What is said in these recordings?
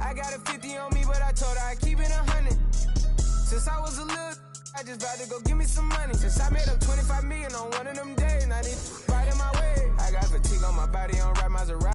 I got a 50 on me, but I told her I keep it 100. Since I was a little, I just vowed to go give me some money. Since I made up 25 million on one of them days, now this right in my way. I got fatigue on my body, on right Maserati.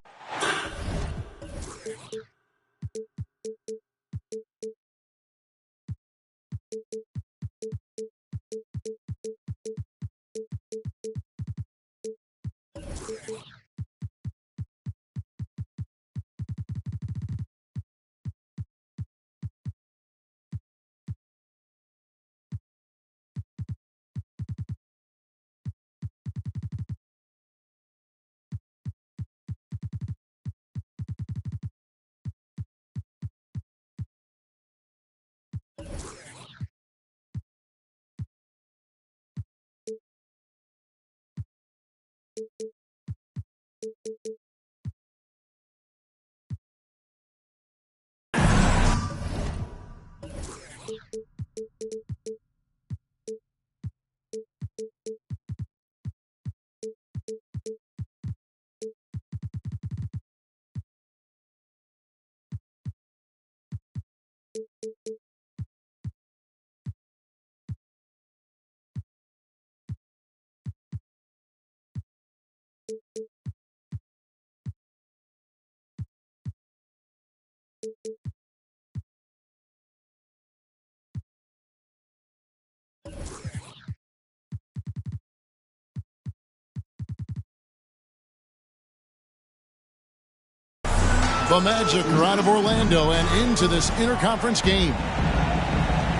The Magic are out of Orlando and into this interconference game.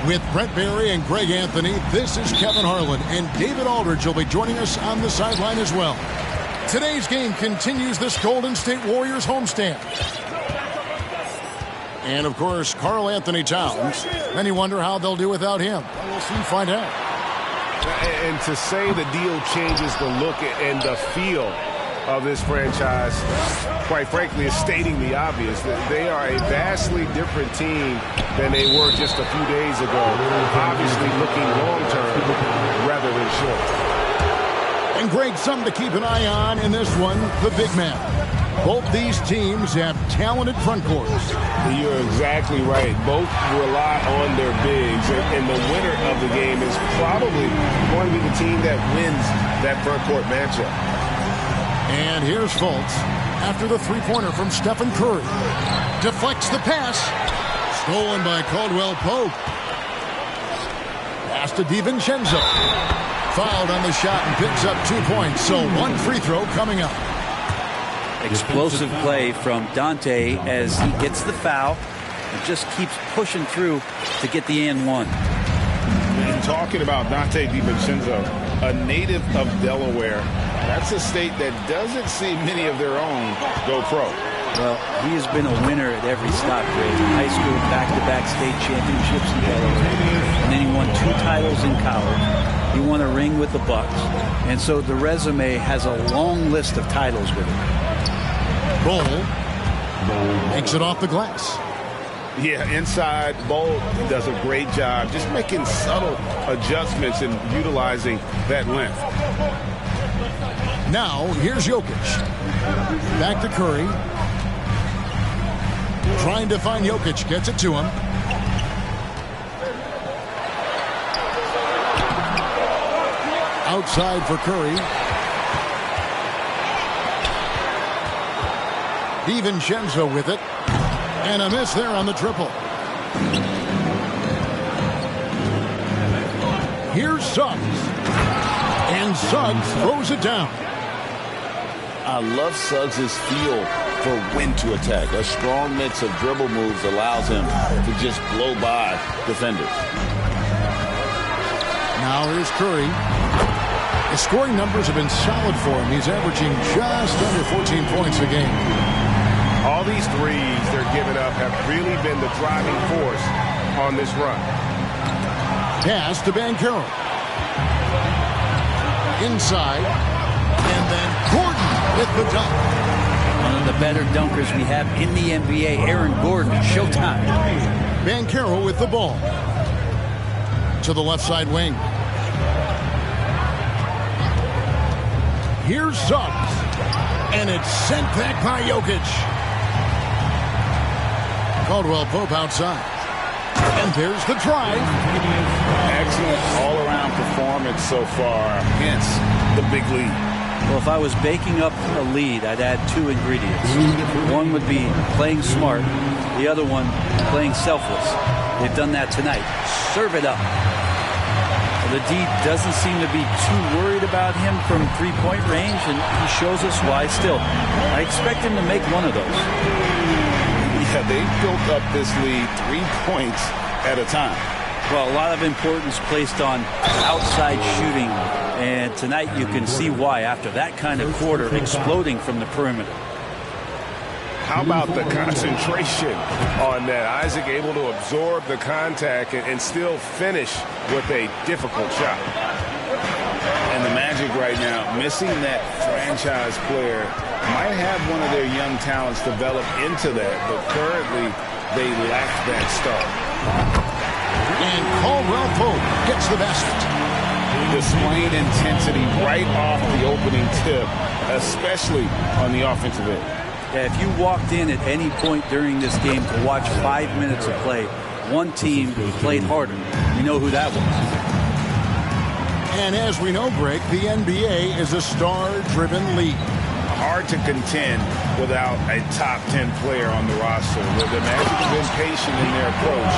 With Brent Barry and Greg Anthony, this is Kevin Harlan, and David Aldridge will be joining us on the sideline as well. Today's game continues this Golden State Warriors homestand. And, of course, Karl Anthony Towns. Then you wonder how they'll do without him. We'll soon find out. And to say the deal changes the look and the feel of this franchise, quite frankly, is stating the obvious. That they are a vastly different team than they were just a few days ago. Obviously looking long-term rather than short. And Greg, something to keep an eye on in this one, the big man. Both these teams have talented front courts. You're exactly right. Both rely on their bigs, and the winner of the game is probably going to be the team that wins that front court matchup. And here's Fultz after the three-pointer from Stephen Curry. Deflects the pass. Stolen by Caldwell Pope. Pass to DiVincenzo. Fouled on the shot and picks up 2 points. So one free throw coming up. Explosive play from Dante as he gets the foul and just keeps pushing through to get the and one. And talking about Dante DiVincenzo, a native of Delaware, that's a state that doesn't see many of their own go pro. Well, he has been a winner at every stop, Greg. In high school, back-to-back state championships in Delaware. And then he won 2 titles in college. He won a ring with the Bucks. And so the resume has a long list of titles with him. Bol makes it off the glass. Yeah, inside, Bol does a great job just making subtle adjustments and utilizing that length. Now, here's Jokic. Back to Curry. Trying to find Jokic. Gets it to him. Outside for Curry. DiVincenzo with it. And a miss there on the triple. Here's Suggs. And Suggs throws it down. I love Suggs' feel for when to attack. A strong mix of dribble moves allows him to just blow by defenders. Now here's Curry. His scoring numbers have been solid for him. He's averaging just under 14 points a game. All these threes they're giving up have really been the driving force on this run. Pass to Banchero. Inside. And then Gordon with the dunk. One of the better dunkers we have in the NBA, Aaron Gordon. Showtime. Banchero with the ball. To the left side wing. Here's Suggs. And it's sent back by Jokic. Caldwell Pope outside. And there's the drive. Excellent all-around performance so far, hence the big lead. Well, if I was baking up a lead, I'd add 2 ingredients. One would be playing smart. The other one, playing selfless. They've done that tonight. Serve it up. The D doesn't seem to be too worried about him from three-point range, and he shows us why still. I expect him to make one of those. Yeah, they built up this lead 3 points at a time. Well, a lot of importance placed on outside shooting, and tonight you can see why after that kind of quarter exploding from the perimeter. How about the concentration on that? Isaac able to absorb the contact and still finish with a difficult shot. And the Magic right now, missing that franchise player, might have one of their young talents develop into that, but currently they lack that start. And Caldwell Pope gets the basket. Displaying intensity right off the opening tip, especially on the offensive end. Yeah, if you walked in at any point during this game to watch 5 minutes of play, one team played harder. You know who that was. And as we know, Greg, the NBA is a star-driven league. Hard to contend without a top 10 player on the roster. The Magic have been patient in their approach,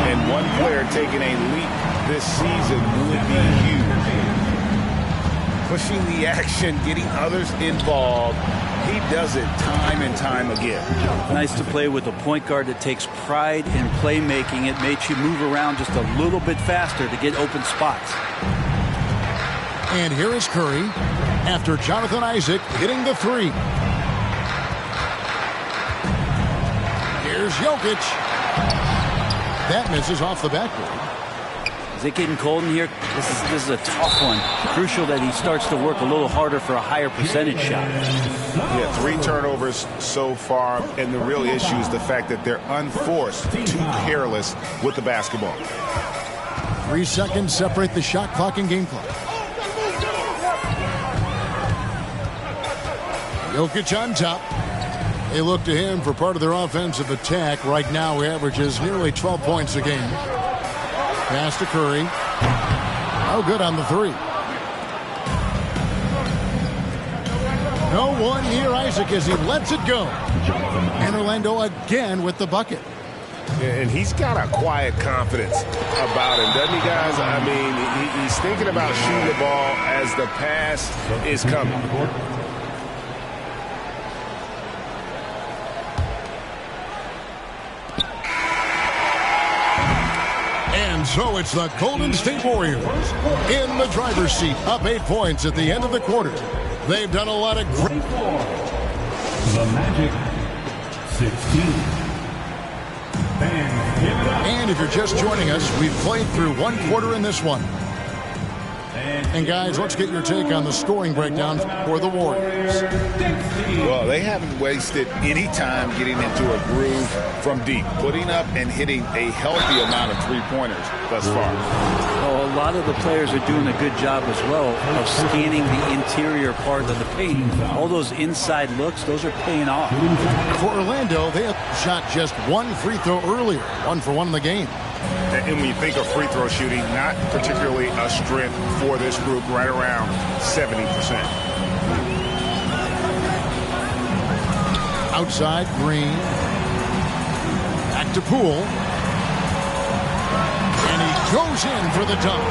and one player taking a leap this season would be huge. Pushing the action, getting others involved. He does it time and time again. Nice to play with a point guard that takes pride in playmaking. It makes you move around just a little bit faster to get open spots. And here is Curry after Jonathan Isaac hitting the 3. Here's Jokic. That misses off the backboard. Is it getting cold in here? This is a tough one. Crucial that he starts to work a little harder for a higher percentage shot. Yeah, 3 turnovers so far, and the real issue is the fact that they're unforced, too careless with the basketball. 3 seconds separate the shot clock and game clock. Jokic on top. They look to him for part of their offensive attack. Right now, he averages nearly 12 points a game. Pass to Curry. No good on the 3. No one near Isaac as he lets it go. And Orlando again with the bucket. And he's got a quiet confidence about him, doesn't he, guys? I mean, he's thinking about shooting the ball as the pass is coming. And so it's the Golden State Warriors in the driver's seat, up 8 points at the end of the quarter. They've done a lot of great. The Magic 16. And if you're just joining us, we've played through 1 quarter in this one. And guys, let's get your take on the scoring breakdown for the Warriors. Well, they haven't wasted any time getting into a groove from deep, putting up and hitting a healthy amount of three-pointers thus far. Well, a lot of the players are doing a good job as well of scanning the interior part of the paint. All those inside looks, those are paying off. For Orlando, they have shot just 1 free throw earlier, 1 for 1 in the game. And when you think of free throw shooting, not particularly a strength for this group, right around 70%. Outside, Green. Back to Poole. And he goes in for the dunk.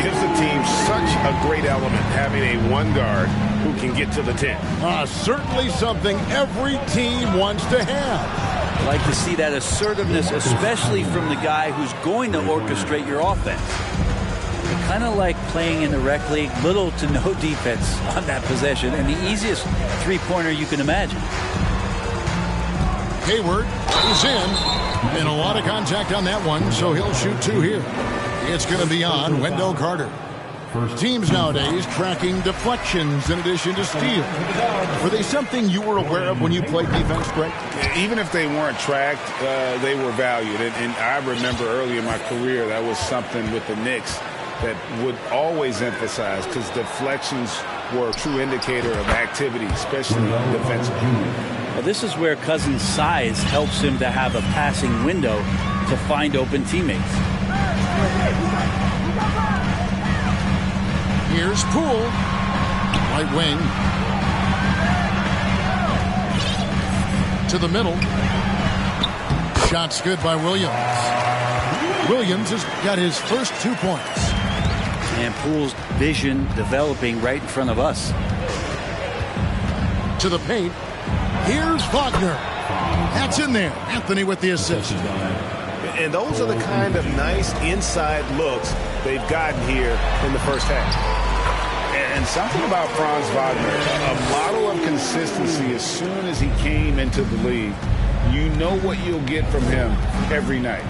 Gives the team such a great element having a 1 guard who can get to the 10. Certainly something every team wants to have. I like to see that assertiveness, especially from the guy who's going to orchestrate your offense. Kind of like playing in the rec league, little to no defense on that possession, and the easiest three-pointer you can imagine. Hayward is in, and a lot of contact on that one, so he'll shoot 2 here. It's going to be on Wendell Carter. Teams nowadays tracking deflections in addition to steals. Were they something you were aware of when you played defense, Greg? Even if they weren't tracked, they were valued. And I remember early in my career, that was something with the Knicks that would always emphasize, because deflections were a true indicator of activity, especially defensively. Well, this is where Cousins' size helps him to have a passing window to find open teammates. Here's Poole. Right wing. To the middle. Shot's good by Williams. Williams has got his first 2 points. And Poole's vision developing right in front of us. To the paint. Here's Wagner. That's in there. Anthony with the assist. And those are the kind of nice inside looks they've gotten here in the first half. And something about Franz Wagner, a model of consistency as soon as he came into the league. You know what you'll get from him every night.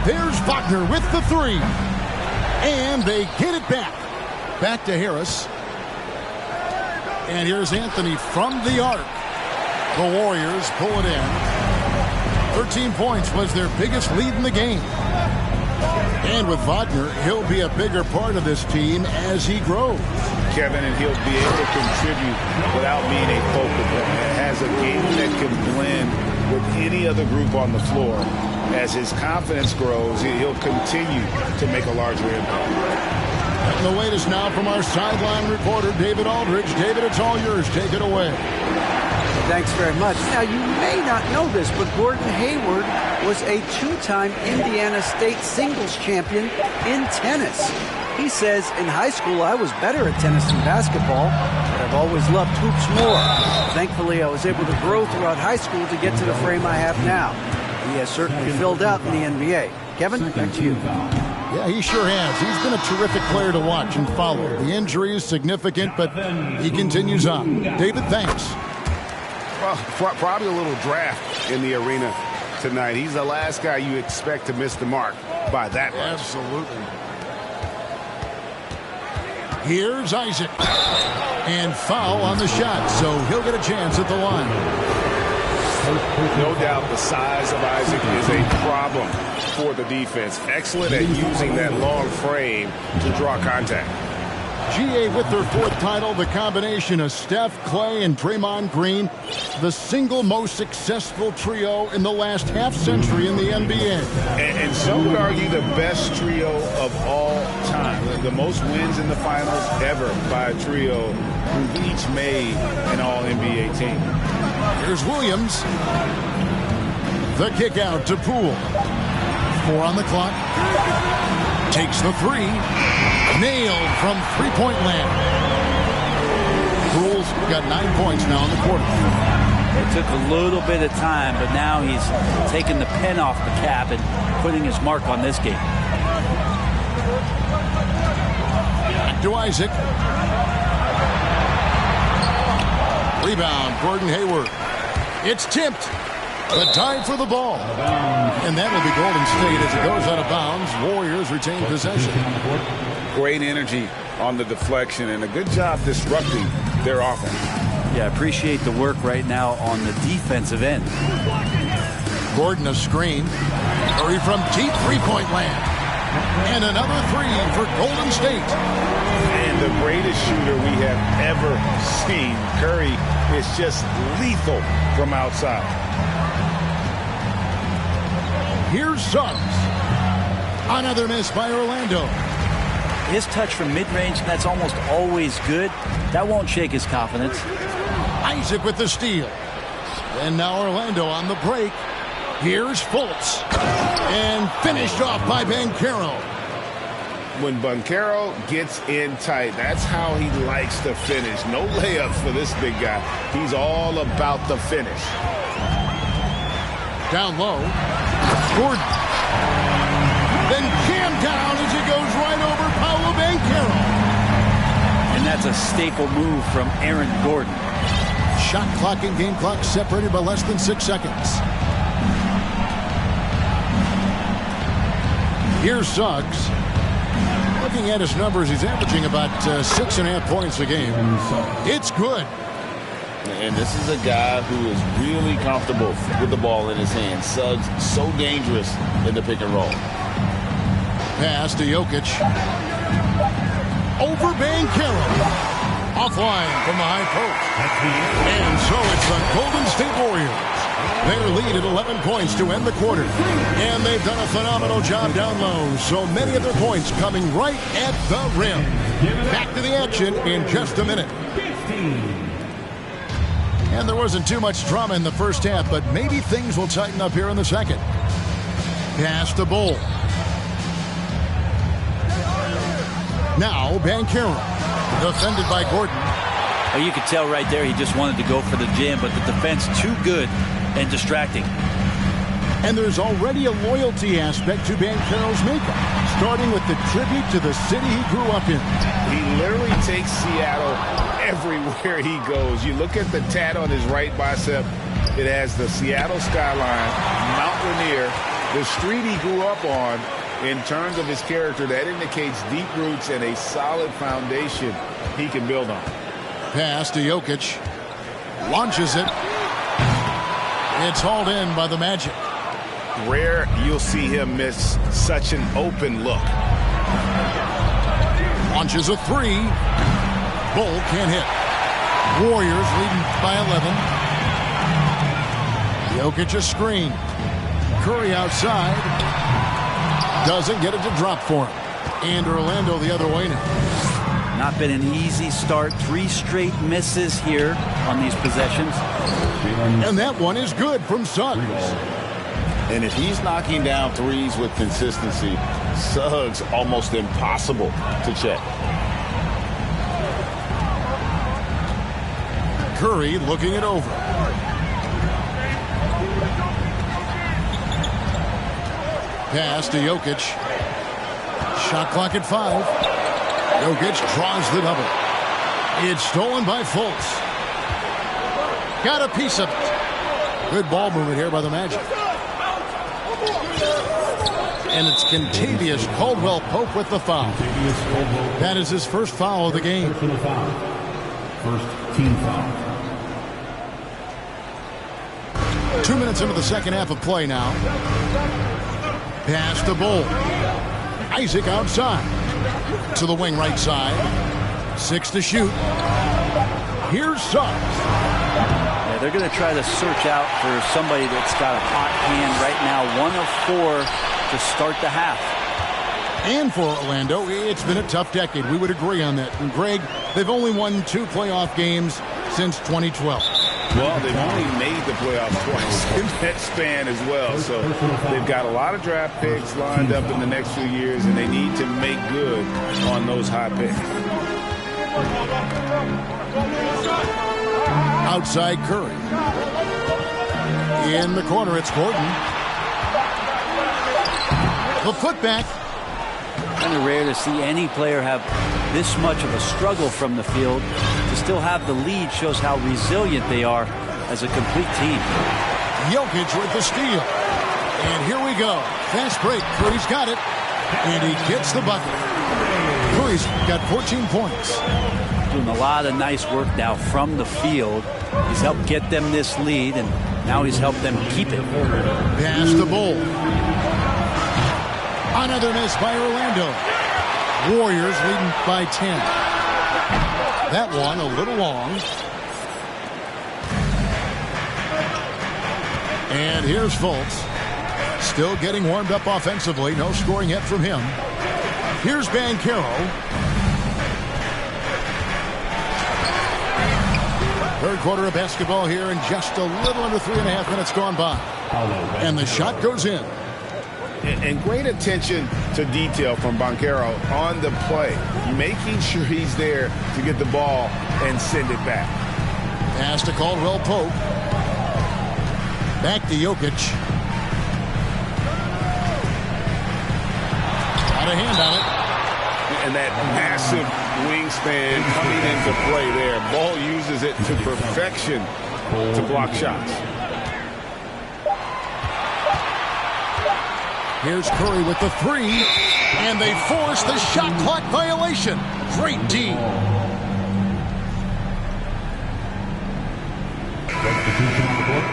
There's Wagner with the three. And they get it back. Back to Harris. And here's Anthony from the arc. The Warriors pull it in. 13 points was their biggest lead in the game. And with Wagner, he'll be a bigger part of this team as he grows. Kevin, and he'll be able to contribute without being a focal point. Has a game that can blend with any other group on the floor. As his confidence grows, he'll continue to make a larger impact. And the latest now from our sideline reporter, David Aldridge. David, it's all yours. Take it away. Thanks very much. Now, you may not know this, but Gordon Hayward was a two-time Indiana State singles champion in tennis. He says, in high school, I was better at tennis than basketball, but I've always loved hoops more. Thankfully, I was able to grow throughout high school to get to the frame I have now. He has certainly filled out in the NBA. Kevin, back to you. Yeah, he sure has. He's been a terrific player to watch and follow. The injury is significant, but he continues on. David, thanks. Well, probably a little draft in the arena tonight. He's the last guy you expect to miss the mark by that much. Absolutely. Here's Isaac. And foul on the shot, so he'll get a chance at the line. No doubt the size of Isaac is a problem for the defense. Excellent at using that long frame to draw contact. GA with their fourth title, the combination of Steph, Clay, and Draymond Green, the single most successful trio in the last half-century in the NBA. And some would argue the best trio of all time. The most wins in the finals ever by a trio who've each made an All-NBA team. Here's Williams. The kick out to Poole. 4 on the clock. Takes the three. Nailed from three-point land. Poole's got 9 points now in the quarter. It took a little bit of time, but now he's taking the pen off the cap and putting his mark on this game. Back to Isaac. Rebound, Gordon Hayward. It's tipped, but tied for the ball. And that will be Golden State as it goes out of bounds. Warriors retain possession. Great energy on the deflection and a good job disrupting their offense. Yeah, appreciate the work right now on the defensive end. Gordon a screen. Curry from deep three-point land. And another three for Golden State. And the greatest shooter we have ever seen. Curry is just lethal from outside. Here's Suggs. Another miss by Orlando. His touch from mid-range, that's almost always good. That won't shake his confidence. Isaac with the steal. And now Orlando on the break. Here's Fultz. And finished off by Banchero. When Banchero gets in tight, that's how he likes to finish. No layups for this big guy. He's all about the finish. Down low. Gordon. Then jammed down as he goes right over Paolo Banchero. And that's a staple move from Aaron Gordon. Shot clock and game clock separated by less than 6 seconds. Here's Suggs. Looking at his numbers, he's averaging about 6.5 points a game. It's good. And this is a guy who is really comfortable with the ball in his hands. Suggs, so dangerous in the pick and roll. Pass to Jokic. Over Banchero. Offline from the high post. And so it's the Golden State Warriors. Their lead at 11 points to end the quarter. And they've done a phenomenal job down low. So many of their points coming right at the rim. Back to the action in just a minute. And there wasn't too much drama in the first half, but maybe things will tighten up here in the second. Pass to Bull. Now Banchero. Defended by Gordon. Well, you could tell right there he just wanted to go for the jam, but the defense too good and distracting. And there's already a loyalty aspect to Banchero's makeup, starting with the tribute to the city he grew up in. He literally takes Seattle everywhere he goes. You look at the tat on his right bicep. It has the Seattle skyline, Mount Rainier, the street he grew up on. In terms of his character, that indicates deep roots and a solid foundation he can build on. Pass to Jokic. Launches it. It's hauled in by the Magic. Rare you'll see him miss such an open look. Launches a three. Bull can't hit. Warriors leading by 11. Jokic a screen. Curry outside. Doesn't get it to drop for him. And Orlando the other way now. Not been an easy start. 3 straight misses here on these possessions. And that one is good from Suggs. And if he's knocking down threes with consistency, Suggs almost impossible to check. Curry looking it over. Pass to Jokic. Shot clock at 5. Jokic draws the double. It's stolen by Fultz. Got a piece of it. Good ball movement here by the Magic. And it's Kentavious Caldwell-Pope with the foul. That is his first foul of the game. First team foul. 2 minutes into the second half of play now. Pass to Bull. Isaac outside. To the wing right side. 6 to shoot. Here's Suggs. Yeah, they're going to try to search out for somebody that's got a hot hand right now. 1 of 4 to start the half. And for Orlando, it's been a tough decade. We would agree on that. And Greg, they've only won 2 playoff games since 2012. Well, they've only made the playoffs twice in that span as well. So they've got a lot of draft picks lined up in the next few years, and they need to make good on those high picks. Outside Curry. In the corner, it's Gordon. The putback. Kind of rare to see any player have this much of a struggle from the field. To still have the lead shows how resilient they are as a complete team. Jokic with the steal. And here we go. Fast break. Curry's got it. And he gets the bucket. Curry's got 14 points. Doing a lot of nice work now from the field. He's helped get them this lead, and now he's helped them keep it. Pass the Bull. Another miss by Orlando. Warriors leading by 10. That one a little long. And here's Fultz. Still getting warmed up offensively. No scoring yet from him. Here's Banchero. Third quarter of basketball here, and just a little under 3.5 minutes gone by. And the shot goes in. And great attention to detail from Banchero on the play, making sure he's there to get the ball and send it back. Pass to Caldwell-Pope. Back to Jokic. Got a hand on it. And that massive wingspan coming into play there. Ball uses it to perfection to block shots. Here's Curry with the 3, and they force the shot clock violation. Great D. Substitution on the court.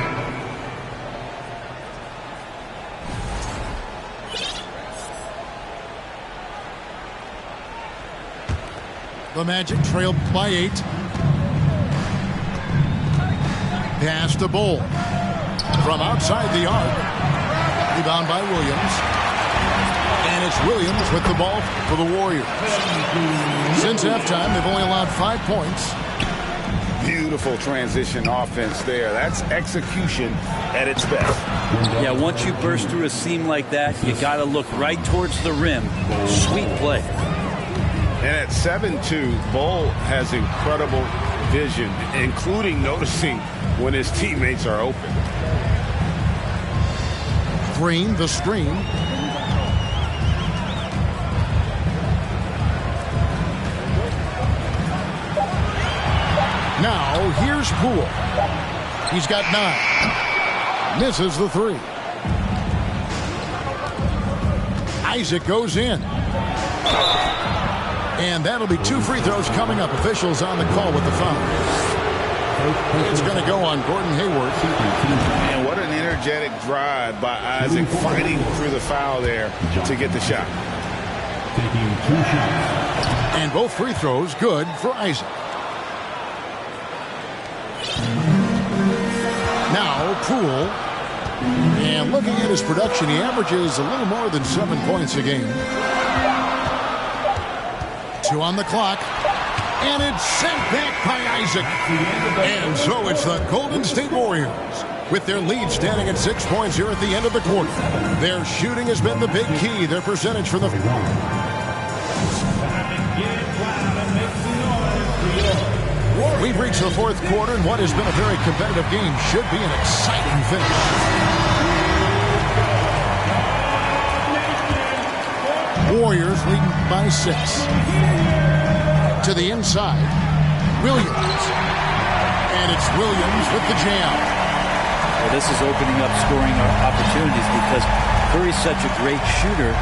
The Magic trailed by 8. Pass to Bull. From outside the arc. Rebound by Williams. And it's Williams with the ball for the Warriors. Since halftime, they've only allowed 5 points. Beautiful transition offense there. That's execution at its best. Yeah, once you burst through a seam like that, you got to look right towards the rim. Sweet play. And at 7'2", Bull has incredible vision, including noticing when his teammates are open. Green, the screen. Now, here's Poole. He's got 9. Misses the 3. Isaac goes in. And that'll be 2 free throws coming up. Officials on the call with the foul. It's going to go on Gordon Hayward. And what an energetic drive by Isaac, fighting through the foul there to get the shot. Taking 2 shots. And both free throws good for Isaac. Now Poole, and looking at his production, he averages a little more than 7 points a game. 2 on the clock, and it's sent back by Isaac. And so it's the Golden State Warriors with their lead standing at 6 points here at the end of the quarter. Their shooting has been the big key. Their percentage from the We've reached the 4th quarter, and what has been a very competitive game should be an exciting finish. Warriors leading by 6. To the inside, Williams. And it's Williams with the jam. Well, this is opening up scoring opportunities because Curry's such a great shooter.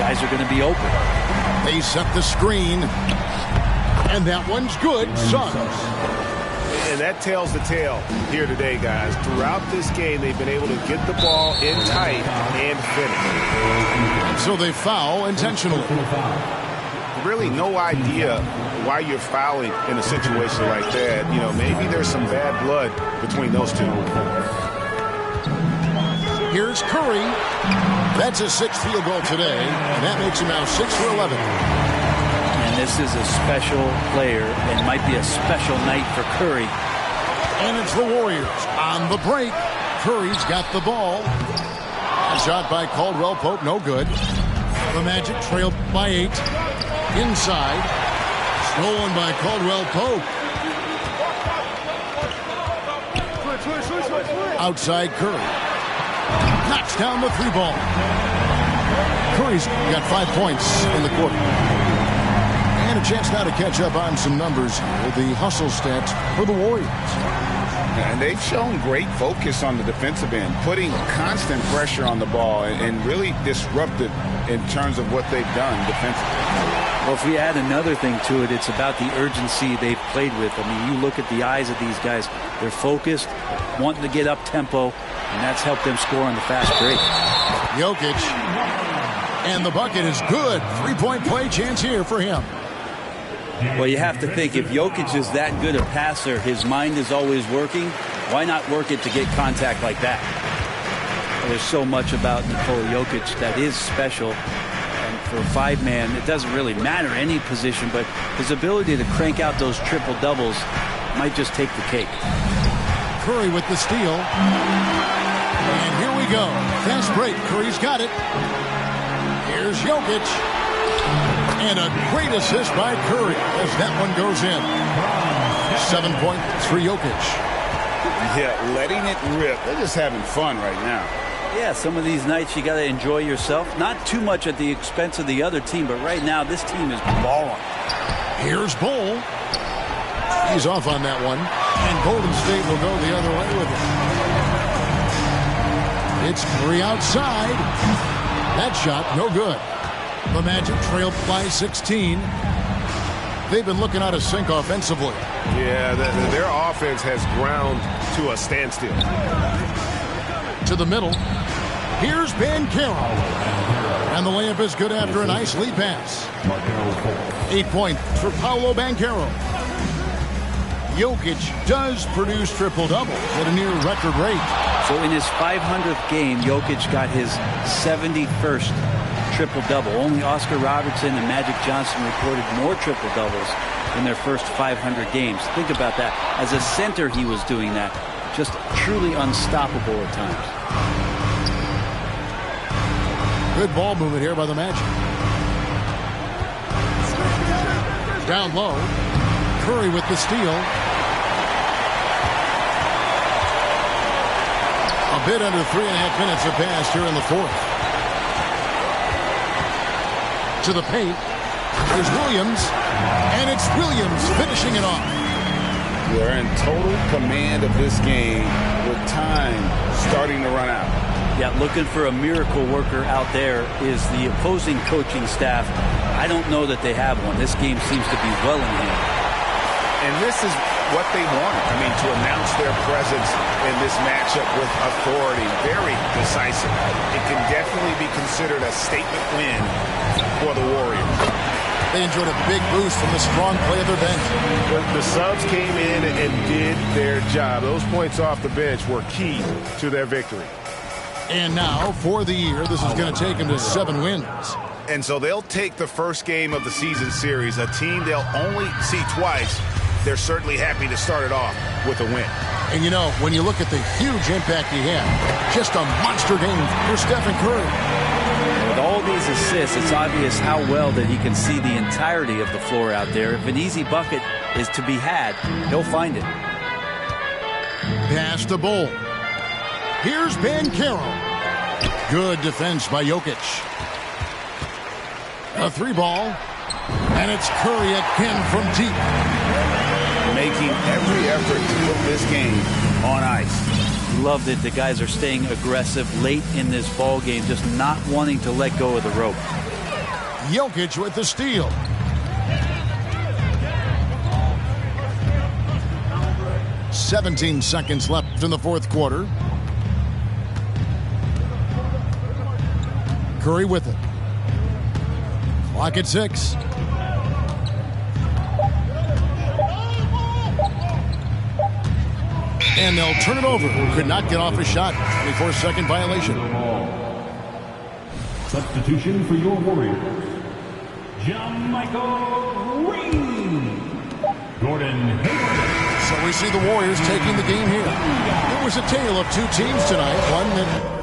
Guys are going to be open. They set the screen. And that one's good. Suns. And that tells the tale here today, guys. Throughout this game, they've been able to get the ball in tight and finish. So they foul intentionally. Really no idea why you're fouling in a situation like that. You know, maybe there's some bad blood between those two. Here's Curry. That's his 6th field goal today, and that makes him now 6 for 11. And this is a special player, and might be a special night for Curry. And it's the Warriors on the break. Curry's got the ball. A shot by Caldwell Pope, no good. The Magic trailed by 8. Inside. Stolen by Caldwell Pope. Outside Curry. Knocks down the 3 ball. Curry's got 5 points in the quarter. And a chance now to catch up on some numbers with the hustle stats for the Warriors. And they've shown great focus on the defensive end, putting constant pressure on the ball and really disrupted in terms of what they've done defensively. Well, if we add another thing to it, it's about the urgency they've played with. I mean, you look at the eyes of these guys. They're focused, wanting to get up tempo, and that's helped them score on the fast break. Jokic. And the bucket is good. 3-point play chance here for him. Well, you have to think, if Jokic is that good a passer, his mind is always working. Why not work it to get contact like that? Well, there's so much about Nikola Jokic that is special. And for a 5-man, it doesn't really matter any position, but his ability to crank out those triple-doubles might just take the cake. Curry with the steal. And here we go. Fast break. Curry's got it. Here's Jokic. And a great assist by Curry as that one goes in. 7 points for Jokic. Yeah, letting it rip. They're just having fun right now. Yeah, some of these nights you got to enjoy yourself. Not too much at the expense of the other team, but right now this team is balling. Here's Bull. He's off on that one. And Golden State will go the other way with it. It's Curry outside. That shot, no good. The Magic trailed by 16. They've been looking out of sync offensively. Yeah, their offense has ground to a standstill. To the middle. Here's Banchero. And the layup is good after a nice lead pass. 8 points for Paolo Banchero. Jokic does produce triple-doubles at a near record rate. So in his 500th game, Jokic got his 71st triple-double. Only Oscar Robertson and Magic Johnson recorded more triple-doubles in their first 500 games. Think about that. As a center, he was doing that. Just truly unstoppable at times. Good ball movement here by the Magic. Down low. Curry with the steal. A bit under 3.5 minutes have passed here in the fourth. To the paint. There's Williams. And it's Williams finishing it off. They're in total command of this game with time starting to run out. Yeah, looking for a miracle worker out there is the opposing coaching staff. I don't know that they have one. This game seems to be well in hand. And this is what they wanted. I mean, to announce their presence in this matchup with authority. Very decisive. It can definitely be considered a statement win for the Warriors. They enjoyed a big boost from the strong play of their bench. The subs came in and did their job. Those points off the bench were key to their victory. And now, for the year, this is going to take them to 7 wins. And so they'll take the first game of the season series, a team they'll only see twice. They're certainly happy to start it off with a win. And you know, when you look at the huge impact he had, just a monster game for Stephen Curry. With all these assists, it's obvious how well that he can see the entirety of the floor out there. If an easy bucket is to be had, he'll find it. Pass the Bull. Here's Banchero. Good defense by Jokic. A 3-ball. And it's Curry again from deep. Making every effort to put this game on ice. Love that the guys are staying aggressive late in this ball game, just not wanting to let go of the rope. Jokic with the steal. "17 seconds left in the fourth quarter. Curry with it. Clock at 6. And they'll turn it over. Could not get off a shot. 24-second violation. Substitution for your Warriors. John-Michael Green. Gordon Hayward. So we see the Warriors taking the game here. It was a tale of two teams tonight. One that...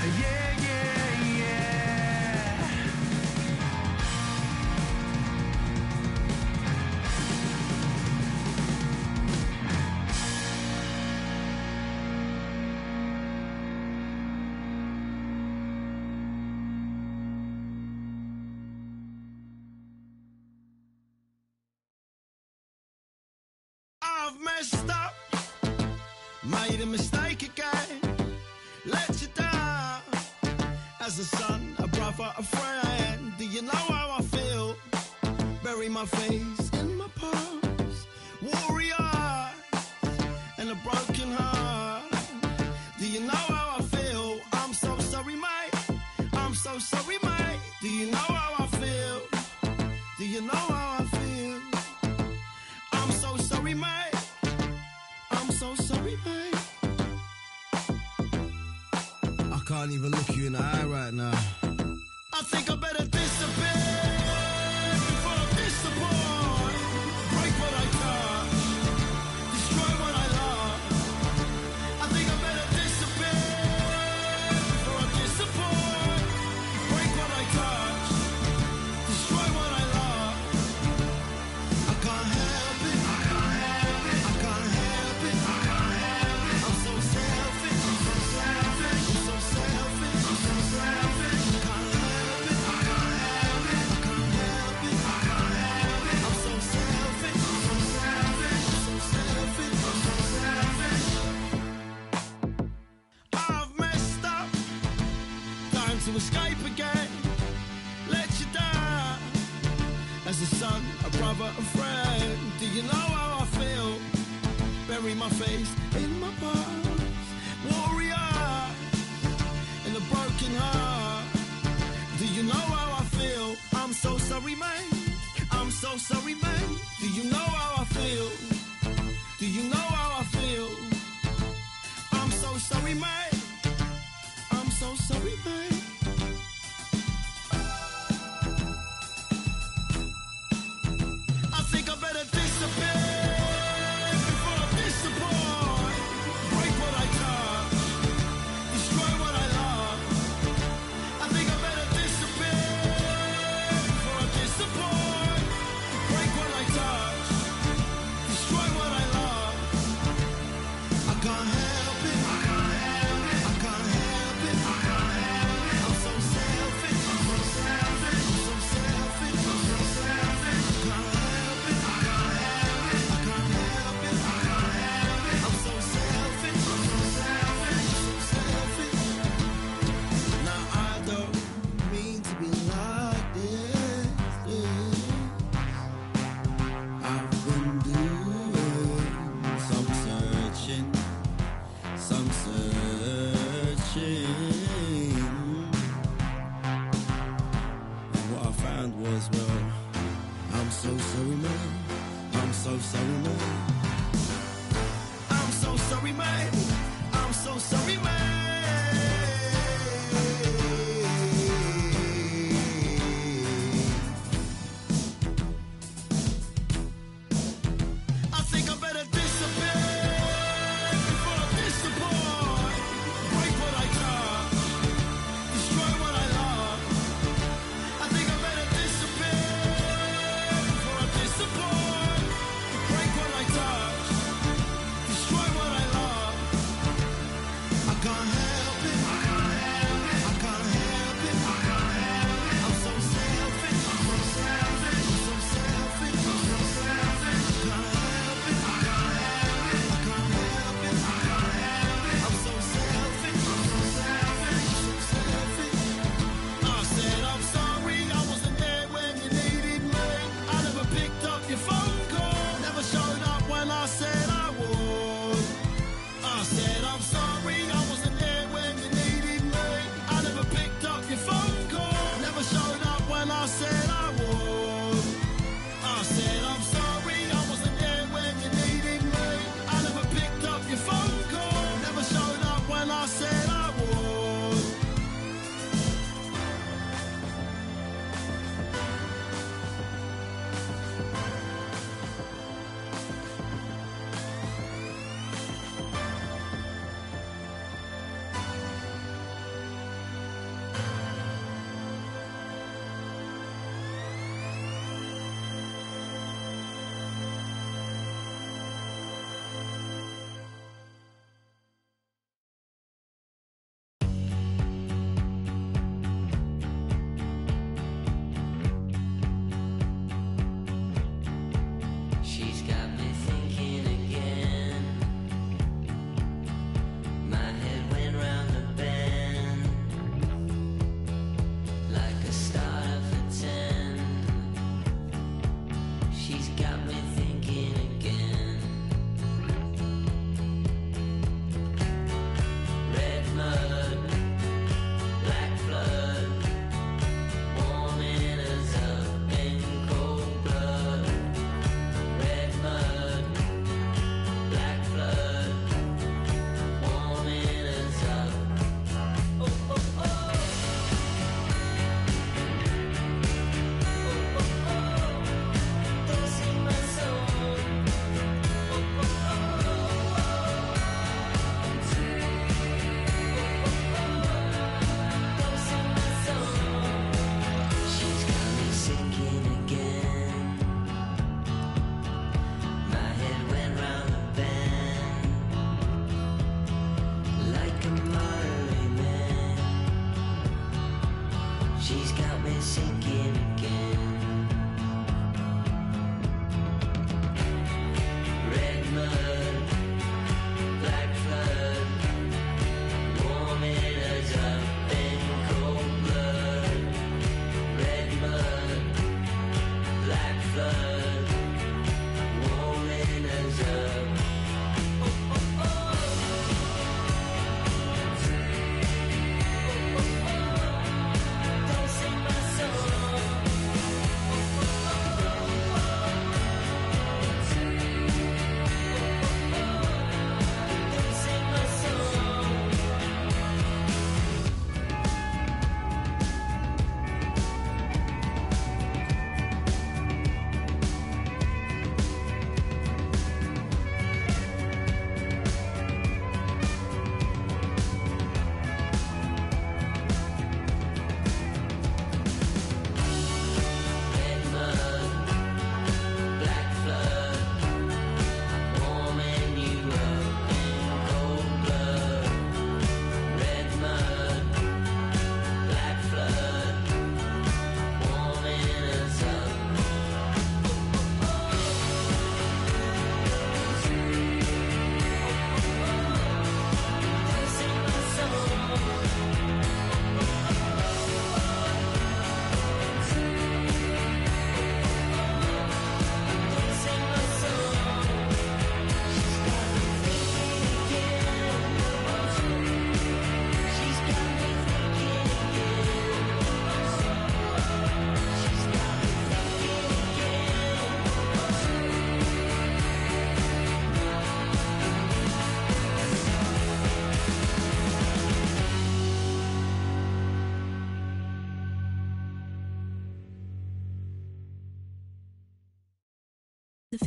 Yeah, yeah, yeah. I've messed up, made a mistake again, let you down. As a son, a brother, a friend, do you know how I feel? Bury my face in my past, warrior and a broken heart. Do you know how I feel? I'm so sorry, mate. I'm so sorry, mate. Do you know how I feel? Do you know how I feel? I'm so sorry, mate. I'm so sorry, mate. I can't even look you in the eye right now. I think I better disappear before I disappoint. Break what I touch, destroy what I love. I think I better disappear before I disappoint. Break what I touch, destroy what I love. I can't help it. I can't help it. I can't help it. I can't help it. I'm so selfish. I'm so selfish. I'm so selfish. I'm so selfish. I can't help it. I can't help it. I can't help it. I can't help it. I'm so selfish. I'm so selfish. I'm so selfish. I'm so selfish. I've messed up. Time to escape again. Let you down. As a son, a brother, a friend, do you know how I feel? Bury my face in my past, warrior and a broken heart. Do you know how I feel? I'm so sorry, man. I'm so sorry, man. Do you know how I feel? Do you know how I feel? I'm so sorry, man. I'm so sorry, man. I think I better disappear before I disappoint.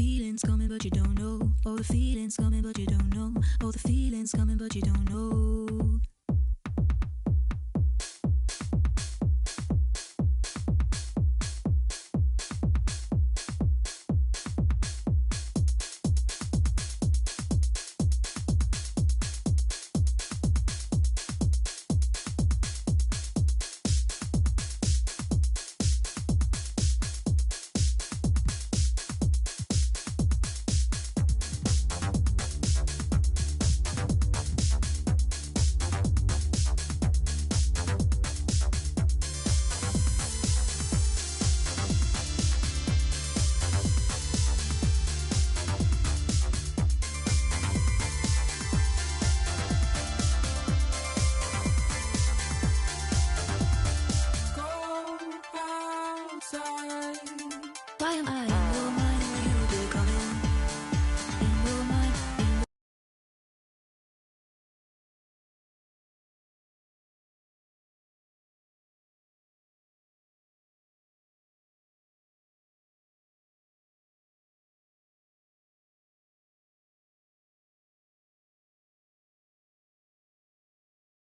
feeling's coming, but you don't know. Oh, the feeling's coming, but you don't know. Oh, the feeling's coming, but you don't know.